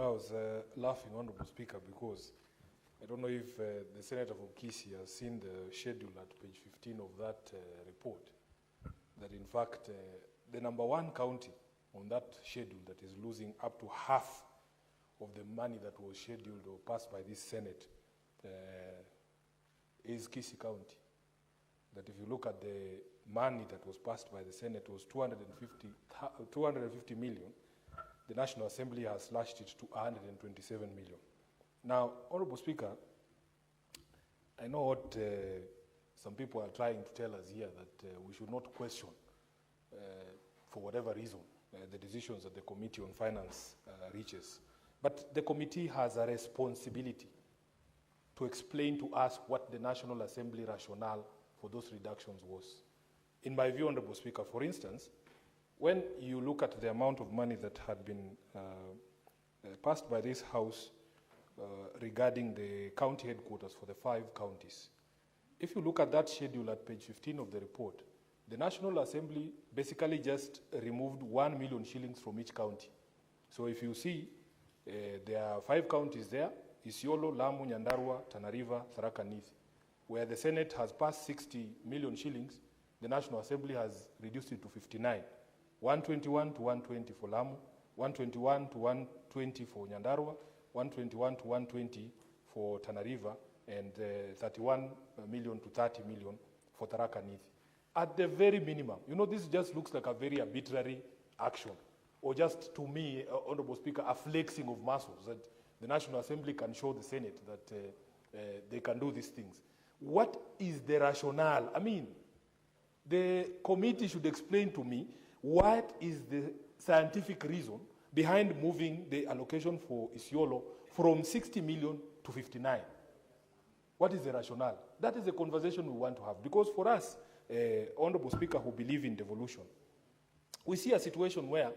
I was laughing, Honorable Speaker, because I don't know if the Senator from Kisii has seen the schedule at page 15 of that report, that in fact the number one county on that schedule that is losing up to half of the money that was scheduled or passed by this Senate is Kisii County. That if you look at the money that was passed by the Senate, it was 250 million. The National Assembly has slashed it to 127 million. Now, Honorable Speaker, I know what some people are trying to tell us here, that we should not question, for whatever reason, the decisions that the Committee on Finance reaches. But the committee has a responsibility to explain to us what the National Assembly rationale for those reductions was. In my view, Honorable Speaker, for instance, when you look at the amount of money that had been passed by this House regarding the county headquarters for the 5 counties, if you look at that schedule at page 15 of the report, the National Assembly basically just removed 1 million shillings from each county. So if you see, there are 5 counties there: Isiolo, Lamu, Nyandarua, Tana River, Tharaka Nithi, where the Senate has passed 60 million shillings. The National Assembly has reduced it to 59. 121 to 120 for Lamu, 121 to 120 for Nyandarua, 121 to 120 for Tana River, and 31 million to 30 million for Tharaka Nithi. At the very minimum, you know, this just looks like a very arbitrary action, or just, to me, Honorable Speaker, a flexing of muscles that the National Assembly can show the Senate that they can do these things. What is the rationale? I mean, the committee should explain to me what is the scientific reason behind moving the allocation for Isiolo from 60 million to 59. What is the rationale? That is the conversation we want to have. Because for us, Honorable Speaker, who believe in devolution, we see a situation where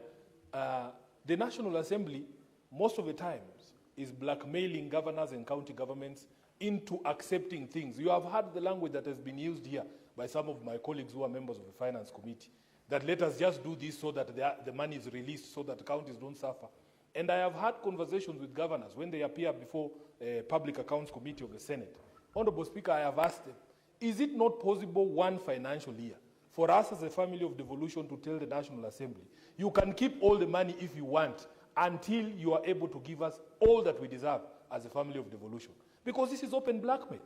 the National Assembly, most of the times, is blackmailing governors and county governments into accepting things. You have heard the language that has been used here by some of my colleagues who are members of the Finance Committee, that let us just do this so that the money is released so that counties don't suffer. And I have had conversations with governors when they appear before a Public Accounts Committee of the Senate. Honorable Speaker, I have asked them, is it not possible one financial year for us as a family of devolution to tell the National Assembly, you can keep all the money if you want until you are able to give us all that we deserve as a family of devolution? Because this is open blackmail.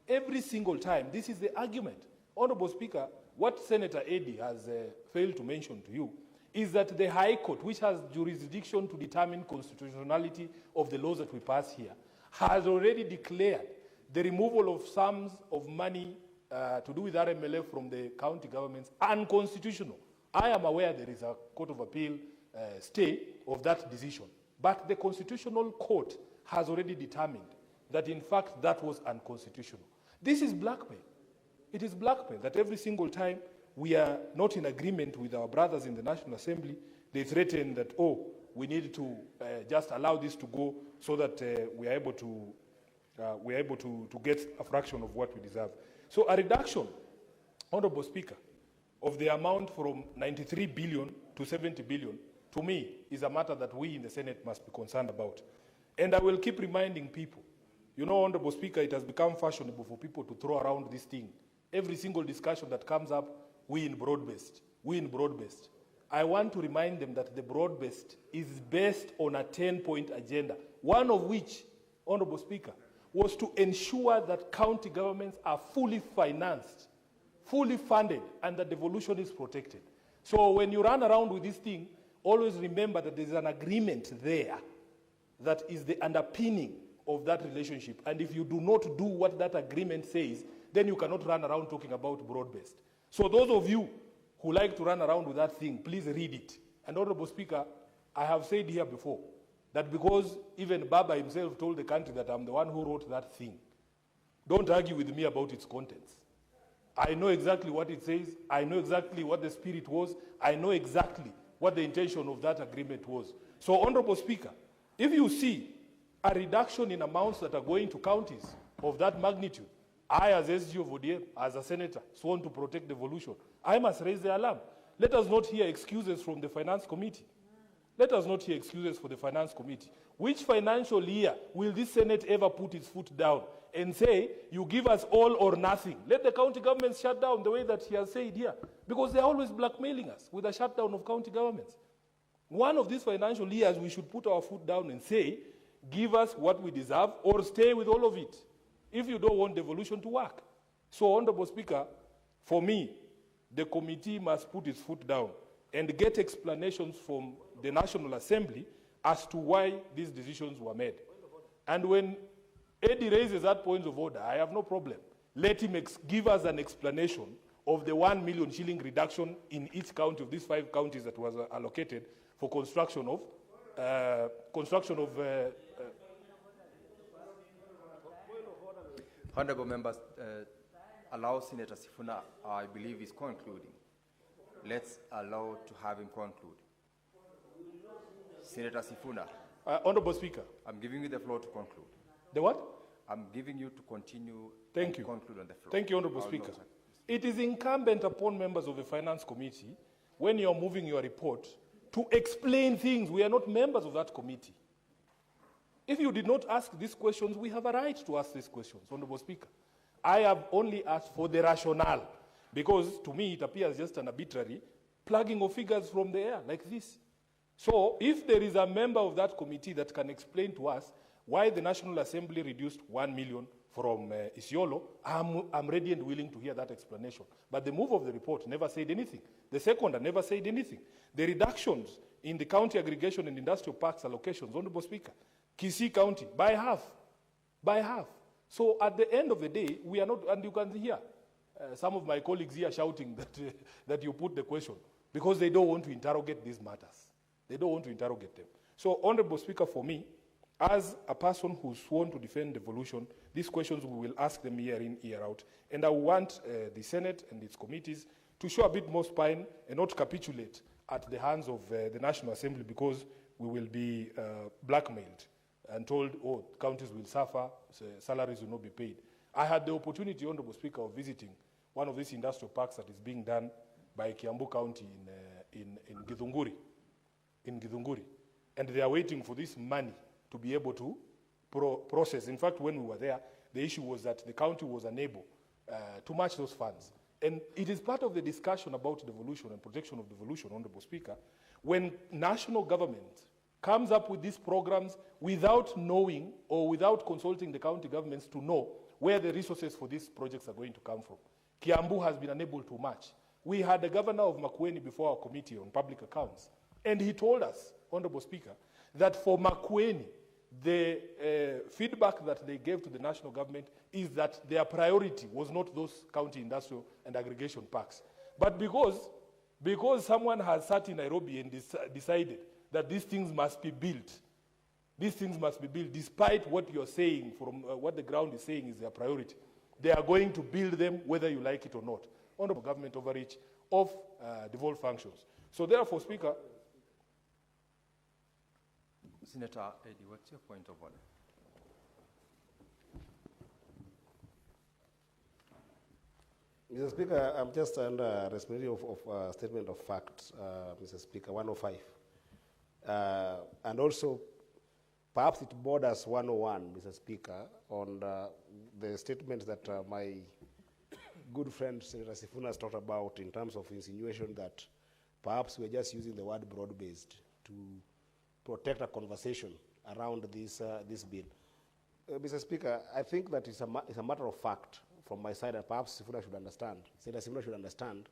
Every single time, this is the argument. Honorable Speaker, what Senator Eddy has failed to mention to you is that the High Court, which has jurisdiction to determine constitutionality of the laws that we pass here, has already declared the removal of sums of money to do with RMLF from the county governments unconstitutional. I am aware there is a Court of Appeal stay of that decision, but the Constitutional Court has already determined that in fact that was unconstitutional. This is blackmail. It is blackmail that every single time we are not in agreement with our brothers in the National Assembly, they threaten that, oh, we need to just allow this to go so that we are able to get a fraction of what we deserve. So a reduction, Honorable Speaker, of the amount from 93 billion to 70 billion, to me, is a matter that we in the Senate must be concerned about. And I will keep reminding people, you know, Honorable Speaker, it has become fashionable for people to throw around this thing. Every single discussion that comes up, we in broad-based. I want to remind them that the broad-based is based on a 10-point agenda, one of which, Honorable Speaker, was to ensure that county governments are fully financed, fully funded, and that devolution is protected. So when you run around with this thing, always remember that there's an agreement there that is the underpinning of that relationship. And if you do not do what that agreement says, then you cannot run around talking about broad-based. So those of you who like to run around with that thing, please read it. And Honorable Speaker, I have said here before that because even Baba himself told the country that I'm the one who wrote that thing, don't argue with me about its contents. I know exactly what it says. I know exactly what the spirit was. I know exactly what the intention of that agreement was. So, Honorable Speaker, if you see a reduction in amounts that are going to counties of that magnitude, I, as SG of ODM, as a senator, sworn to protect devolution, I must raise the alarm. Let us not hear excuses from the Finance Committee. Let us not hear excuses for the Finance Committee. Which financial year will this Senate ever put its foot down and say, you give us all or nothing? Let the county governments shut down the way that he has said here, because they're always blackmailing us with a shutdown of county governments. One of these financial years, we should put our foot down and say, give us what we deserve or stay with all of it, if you don't want devolution to work. So, Honorable Speaker, for me, the committee must put its foot down and get explanations from the National Assembly as to why these decisions were made. And when Eddie raises that point of order, I have no problem. Let him give us an explanation of the 1 million shilling reduction in each county of these 5 counties that was allocated for construction of Honourable members, allow Senator Sifuna, I believe, is concluding. Let's allow to have him conclude. Senator Sifuna. Honourable Speaker. I'm giving you the floor to conclude. The what? I'm giving you to continue. Thank you. Conclude on the floor. Thank you, Honourable Speaker. It is incumbent upon members of the Finance Committee, when you're moving your report, to explain things. We are not members of that committee. If you did not ask these questions, we have a right to ask these questions, Honourable Speaker. I have only asked for the rationale, because to me it appears just an arbitrary plugging of figures from the air like this. So if there is a member of that committee that can explain to us why the National Assembly reduced 1 million from Isiolo, I'm ready and willing to hear that explanation. But the move of the report never said anything. The seconder never said anything. The reductions in the county aggregation and industrial parks allocations, Honourable Speaker, Kisii County, by half. By half. So at the end of the day, we are not, and you can hear some of my colleagues here shouting that you put the question, because they don't want to interrogate these matters. They don't want to interrogate them. So, Honourable Speaker, for me, as a person who's sworn to defend devolution, these questions we will ask them year in, year out. And I want the Senate and its committees to show a bit more spine and not capitulate at the hands of the National Assembly, because we will be blackmailed and told, oh, counties will suffer, salaries will not be paid. I had the opportunity, Honourable Speaker, of visiting one of these industrial parks that is being done by Kiambu County in Githunguri. And they are waiting for this money to be able to process. In fact, when we were there, the issue was that the county was unable to match those funds. And it is part of the discussion about devolution and protection of devolution, Honourable Speaker, when national government comes up with these programs without knowing or without consulting the county governments to know where the resources for these projects are going to come from. Kiambu has been unable to match. We had the governor of Makueni before our committee on public accounts, and he told us, Honourable Speaker, that for Makueni, the feedback that they gave to the national government is that their priority was not those county industrial and aggregation parks. But because someone has sat in Nairobi and decided that these things must be built, despite what you're saying, from what the ground is saying is their priority, they are going to build them whether you like it or not. Honourable government overreach of devolved functions. So therefore, Speaker, Senator Eddie, what's your point of order? Mr. Speaker, I'm just under responsibility of statement of fact, Mr. Speaker, 105. And also, perhaps it borders 101, Mr. Speaker, on the statements that my good friend Senator Sifuna has talked about in terms of insinuation that perhaps we're just using the word broad-based to protect a conversation around this bill. Mr. Speaker, I think that it's a matter of fact from my side, and perhaps Sifuna should understand, Senator Sifuna should understand,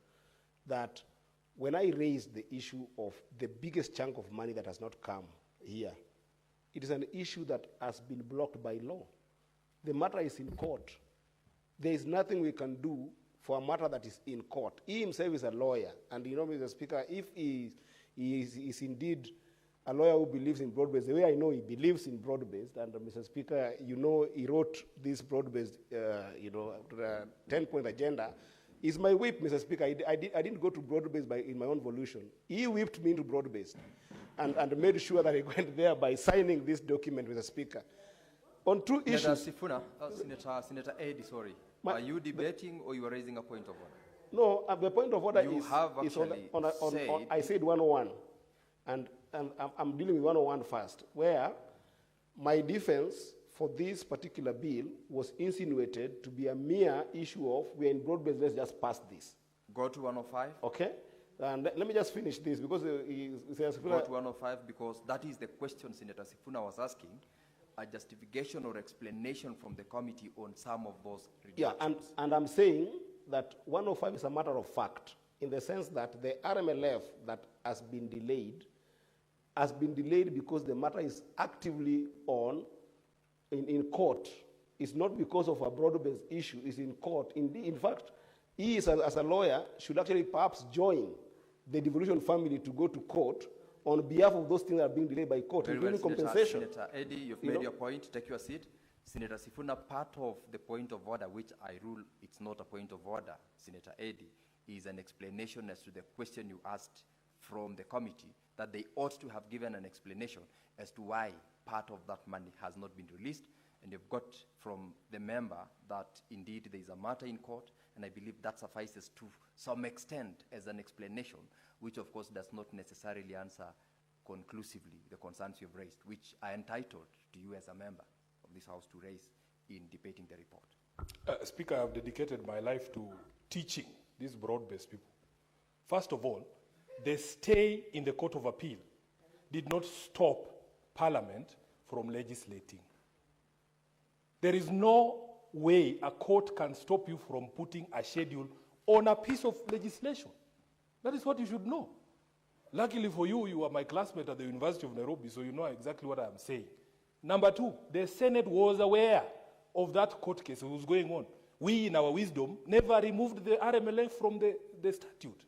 that when I raised the issue of the biggest chunk of money that has not come here, it is an issue that has been blocked by law. The matter is in court. There is nothing we can do for a matter that is in court. He himself is a lawyer, and you know, Mr. Speaker, if he is indeed a lawyer who believes in broad-based, the way I know he believes in broad-based, and Mr. Speaker, you know, he wrote this broad-based, 10-point agenda, is my whip, Mr. Speaker. I didn't go to broad-based in my own volition. He whipped me into broad-based and made sure that I went there by signing this document, Mr. Speaker. On two issues. Sifuna, Senator Eddie, sorry. Are you debating or you are raising a point of order? No, the point of order you is, have is on I said 101. And and I'm dealing with 101 first, where my defense for this particular bill was insinuated to be a mere issue of we're in broad-based, let's just pass this. Go to 105. Okay? And let me just finish this because he says... Go to 105 because that is the question Senator Sifuna was asking, a justification or explanation from the committee on some of those reductions. Yeah, and I'm saying that 105 is a matter of fact in the sense that the RMLF that has been delayed because the matter is actively in court. It's not because of a broad-based issue, it's in court. In fact, he is, as a lawyer, should actually perhaps join the devolution family to go to court on behalf of those things that are being delayed by court, including compensation. Senator Eddie, you've made your point. Take your seat. Senator Sifuna, part of the point of order, which I rule it's not a point of order, Senator Eddie, is an explanation as to the question you asked from the committee, that they ought to have given an explanation as to why part of that money has not been released. And you've got from the member that indeed there is a matter in court, and I believe that suffices to some extent as an explanation, which of course does not necessarily answer conclusively the concerns you've raised, which are entitled to you as a member of this House to raise in debating the report. Speaker, I've dedicated my life to teaching these broad-based people. First of all, the stay in the Court of Appeal did not stop Parliament from legislating. There is no way a court can stop you from putting a schedule on a piece of legislation. That is what you should know. Luckily for you, you are my classmate at the University of Nairobi, so you know exactly what I'm saying. Number two, the Senate was aware of that court case that was going on. We, in our wisdom, never removed the RMLF from the statute.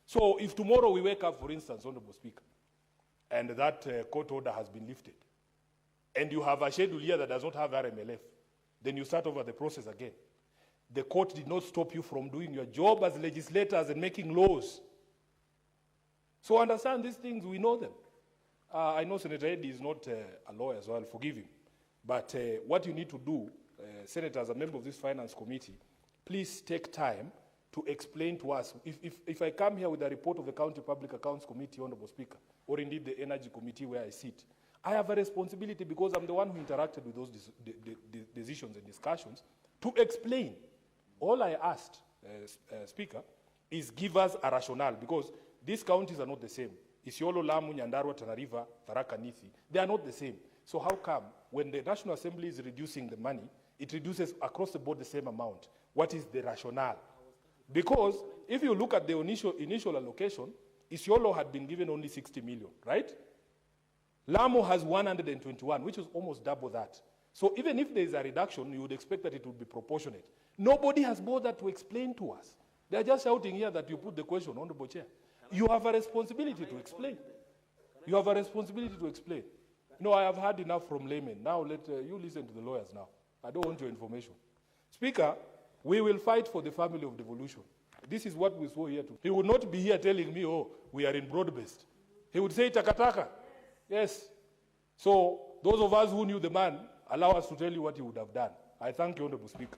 So if tomorrow we wake up, for instance, Honorable Speaker, and that court order has been lifted, and you have a schedule here that does not have RMLF, then you start over the process again. The court did not stop you from doing your job as legislators and making laws. So understand these things, we know them. I know Senator Eddie is not a lawyer, so I'll forgive him. But what you need to do, Senator, as a member of this finance committee, please take time to explain to us. If I come here with a report of the County Public Accounts Committee, Honorable Speaker, or indeed the Energy Committee where I sit, I have a responsibility because I'm the one who interacted with those decisions and discussions to explain. All I asked, Speaker, is give us a rationale because these counties are not the same. Isiolo, Lamu, Nyandarua, Tana River, Tharaka Nithi, they are not the same. So how come when the National Assembly is reducing the money, it reduces across the board the same amount? What is the rationale? Because if you look at the initial allocation, Isiolo had been given only 60 million, right? Lamu has 121, which is almost double that. So even if there is a reduction, you would expect that it would be proportionate. Nobody has bothered to explain to us. They're just shouting here that you put the question, Honorable Chair. You have a responsibility to explain. You have a responsibility to explain. No, I have heard enough from laymen. Now let you listen to the lawyers now. I don't want your information. Speaker, we will fight for the family of devolution. This is what we saw here too. He would not be here telling me, oh, we are in broad-based. He would say takataka. Yes. So those of us who knew the man, allow us to tell you what he would have done. I thank you, Honorable Speaker.